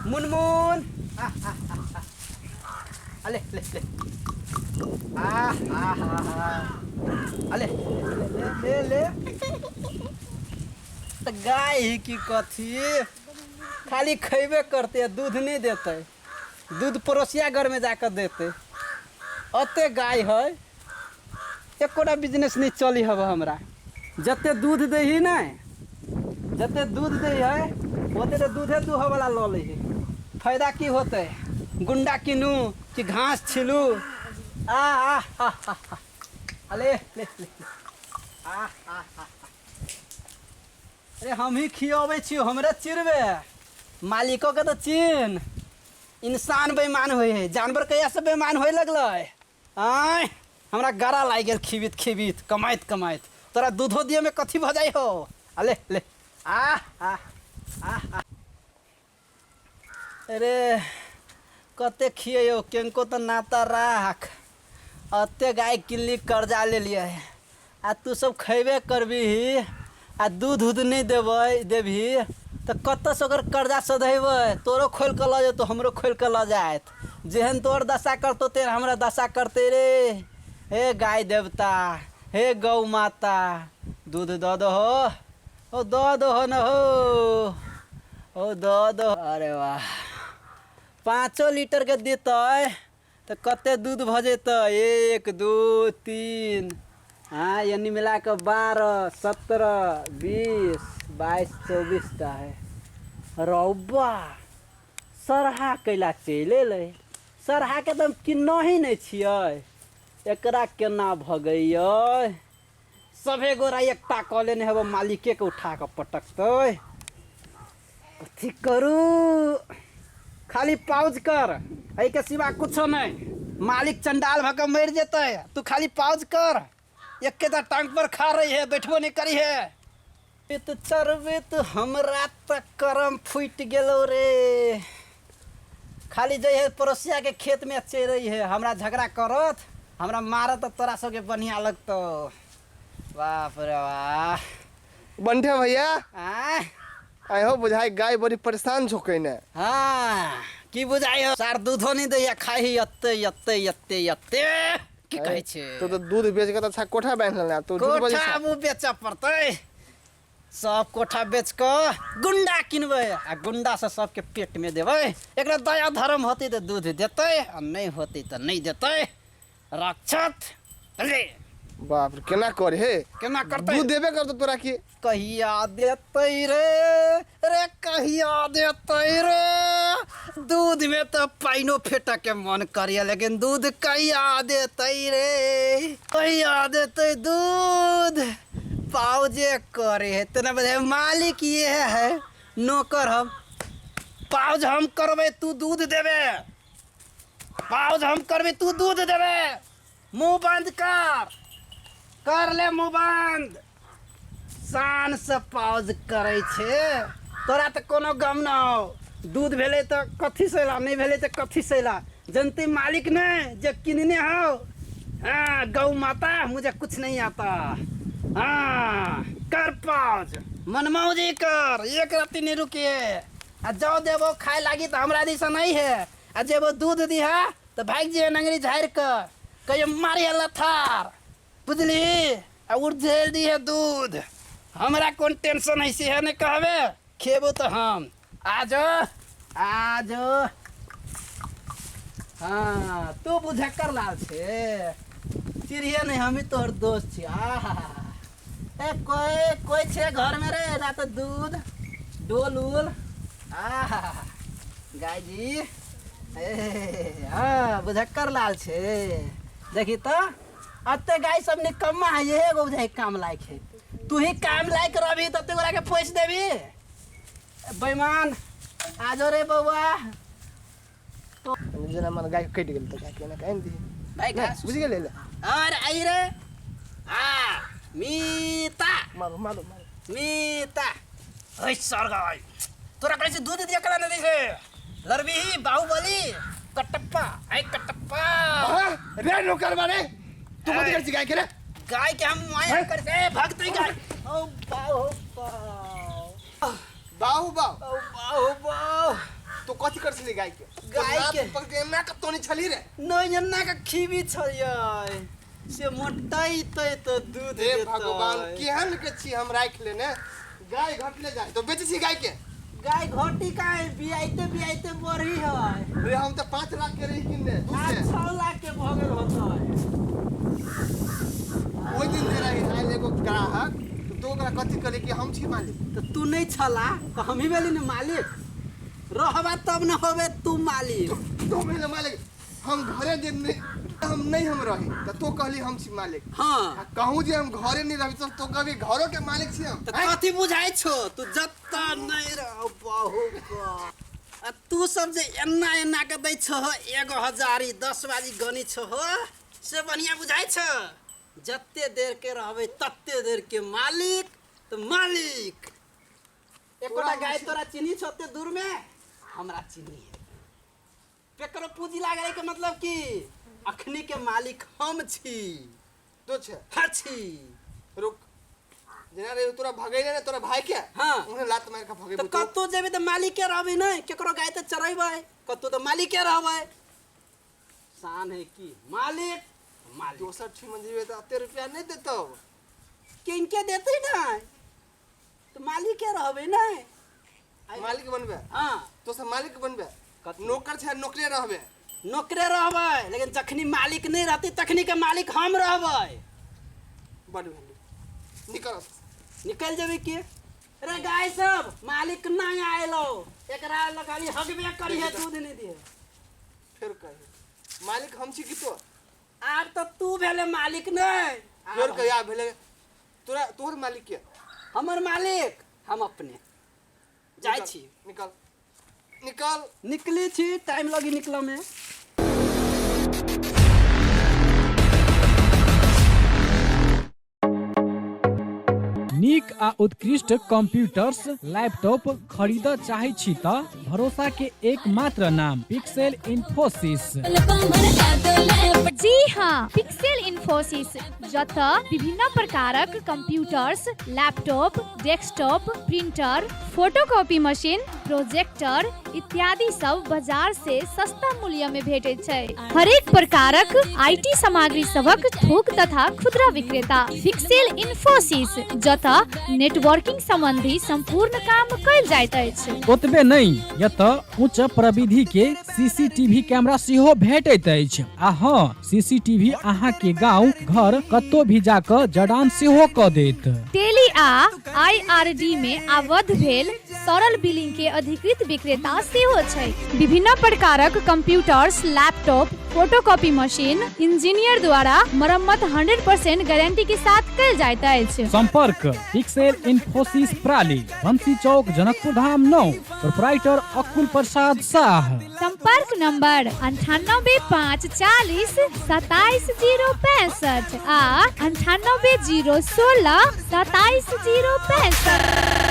मुनमुन अले ले ले अले ले ले तो गाय ही की कथी खाली खैबे करते दूध नहीं देते दूध पड़ोसिया घर में जाकर देते अते गाय है एकोटा बिजनेस नहीं चली हब हमरा जते दूध दे ही ना जते दूध दे है ओते तो दूधे दूह वाला ल ले फायदा की होते गुंडा किनू कि घास छिलू अले ले ले अरे हम ही खियावे छी हमरे चिरबे मालिकों के तो चिन्ह इंसान बेईमान हुए है जानवर कैसे से बेईमान होए लगल आय हमरा गरा लाग गेल खिबित खिबित कमाइत कमाइत तोरा दूधो दिए में कथी भ जाई हो अले ले अरे कते खियो केनको तो नाता राख अते गाय किल्ली कर्जा ले लिया है आ तू सब खैबे करबी आ दूध उध नहीं देबी तो कत से अगर कर्जा सधेबे तोरो खोल के ल तो हमरो खोल के ल जात जेहन तोर दशा करतो तेन हमरा दशा करते रे हे गाय देवता हे गौ माता दूध द दो हो द दो हो न हो द दो अरे वाह 5 लीटर के देते तो कते दूध भ जेते 1 2 3 हाँ यानी मिला के 12 17 20 22 24 टा है रौबा सरहा कैला चले ले सरहा के दम किन्ना ही नहीं छियै एकरा केना भगैयै सभे गोरा एकटा कऽ लेने हेब मालिके के उठा के पटकतै कथी करू खाली पाउज कर एहि के सिवा कुछो नहीं मालिक चंडाल भऽ के मर जेतै तू खाली पाउज कर एक टांग पर खा रही है बैठबो नहीं करी है तो चरबे तो हमरा तक करम फूट गेलो रे खाली जई है पड़ोसिया के खेत में चल रही है हमरा झगड़ा करत हमरा मारत तोरा सबके बढ़िया लगतो बाप रे वाह बंठे भैया आ हो बुझाई गाय बड़ी परेशान छोके ने हाँ की बुझाई हो सार दूधो नहीं दैया खाई अत्ते की कहै छै तो दूध बेच के अच्छा कोठा बांध लेना तो दूध कोठा अब बेच पड़ते सब कोठा बेच के गुंडा किनबे आ गुंडा से सबके पेट में देवे एकरा दया धर्म होती तो दूध देते आ नहीं होती तो नहीं देते रक्षत अरे बाप रे केना करे हे केना करते दूध देबे करतो तोरा की कहिया देते रे कहिया देते रे दूध में तो पाइनो फेटा के मन करिया लेकिन दूध कहिया देते रे कहिया देते दूध पाउजे करे है तेना बजे मालिक ये है नौकर हम पाउज हम करबे तू दूध देबे पाउज हम करबे तू दूध देबे मुंह बंद कर ले मुंह बंद शान से पाउज करे छे तोरा तो कोनो गम ना हो दूध भेले तो कथी सेला नहीं भेले तो कथी सेला जनती मालिक ने जे किनने हो हाँ गौ माता मुझे कुछ नहीं आता हाँ कर पाउज मनमौजी कर एक राती नहीं रुकिए आ जाओ देवो खाए लागी तो हमरा दिशा नहीं है आ जब वो दूध दिहा तो भाग जे नंगरी झाड़ कर कहियो मारी लथार बुझली आ उड़ झेल दी है दूध हमरा कौन टेंशन है से ने कहबे खेबो तो हम आजो हाँ तू बुझक्कर लाल छे चिड़िया नहीं हम ही तोहर दोस्त छी ए कोई छे घर में रे ना तो दूध डोल उल गाय जी हाँ बुझक्कर लाल छे देखी तो अत्ते गाय सब निकम्मा है ये एगो बुझाई काम लायक है तू ही काम लायक रही तो तोरा के पोछ देबी बेईमान आजो रे बउआ तो जना मन गाय कट गेल तो केना कहन दी भाई घास बुझ गेले और आई रे मीता मारो मीता ओए सर गाय तोरा कैसे दूध दिया कला नहीं देखे लड़बी बाहुबली कटप्पा आई कटप्पा रे नौकर मारे तू मत कर गाय के रे गाय के हम माया कर से भक्त गाय ओ बाओ बाहु बाहु ओ बाहु बाहु तो कथी कर छली गाय के गाय के पक के ना कतो नहीं छली रे नहीं एना के खीबी छलियै से मोटाई तो दूध हे भगवान केहन के छी हम राख लेने गाय घटले जाय तो बेच छी गाय के गाय घोटी का बियाइते बढ़ी है रे हम तो 5 लाख के रही किने दूसरे 6 लाख के भगल होता है ओइ दिन दे रही आइल एगो ग्राहक तो ओकरा कथी करे कि हम छी मालिक तो तू नहीं छला तो हम ही बेली न मालिक रहबा तब न होबे तू मालिक तो मेरे मालिक हम घरे जे हम नहीं हम रही तो कहली हम छी मालिक हां कहूं जे हम घरे नहीं रही तो कभी घरों के मालिक छी हम तो कथी बुझाई छो तू जत्ता नहीं रह बाहु आ तू सब जे एना के दै छ 1000 10 बाजी गनी छ हो से बढ़िया बुझाई छ जत्ते देर के रहबे तत्ते देर के मालिक तो मालिक एकोटा गाय तोरा चिन्ही छते दूर में हमरा चिन्ही है पेकरो पूंजी लागले के मतलब की अखनी के मालिक हम छी तो छे हाँ छी रुक जेना रे तोरा भगैले ने तोरा भाई के हाँ उन्हें लात मार के भगे तो कतो जेबे तो मालिक के रहबे नहीं केकरो गाय तो चरैबे कतो तो मालिक के रहबे शान है की मालिक मालिक दोसर छी मंजिबे तो 80 रुपया नहीं देतो किनके देते नहीं तो मालिक के रहबे नहीं मालिक बनबे हां तो सब मालिक बनबे नौकर छे नौकरे रहबे नौकरे रहबे लेकिन जखनी मालिक नहीं रहती तखनी के मालिक हम रहबे बड़ भेली निकल जेबे के रे गाय सब मालिक नहीं आएलो एकरा लगाली हगबे करी है दूध नहीं दिए फिर कहे मालिक हम छी की तो आब तो तू भेले मालिक नहीं फिर कहिया भेले तोर मालिक के हमर मालिक हम अपने जाय छी निकल निकली छी टाइम लगी निकलो में नीक आ उत्कृष्ट कंप्यूटर्स लैपटॉप खरीद चाहे छी त भरोसा के एकमात्र नाम पिक्सेल इन्फोसिस। जी हाँ, पिक्सेल इन्फोसिस जत विभिन्न प्रकारक computers, laptop, desktop, printer, photocopy machine, projector इत्यादि सब बाजार से सस्ता मूल्य में भेटे छै। हरेक प्रकारक आईटी सामग्री सबक थोक तथा खुदरा विक्रेता पिक्सेल इन्फोसिस जत नेटवर्किंग संबंधी संपूर्ण काम कयल जाइत अछि। ओतबे नहीं यत उच्च प्रविधि के सीसीटीवी कैमरा सेहो भेटैत अछि। आ हाँ, सीसीटीवी अहाँ के गांव घर कतो भी जाकर जड़ान सेहो क देत। टेली आ आईआरडी में आबद्ध भेल सरल बिलिंग के अधिकृत विक्रेता सेहो छै। विभिन्न प्रकारक computers, laptop, photocopy machine engineer द्वारा मरम्मत 100% गारंटी के साथ कयल जाइत अछि। संपर्क पिक्सेल इन्फोसिस प्राली, बंसी चौक, जनकपुर धाम 9, प्रोप्राइटर अकुल प्रसाद शाह। संपर्क नंबर 9854 27065 आ 9801 27065।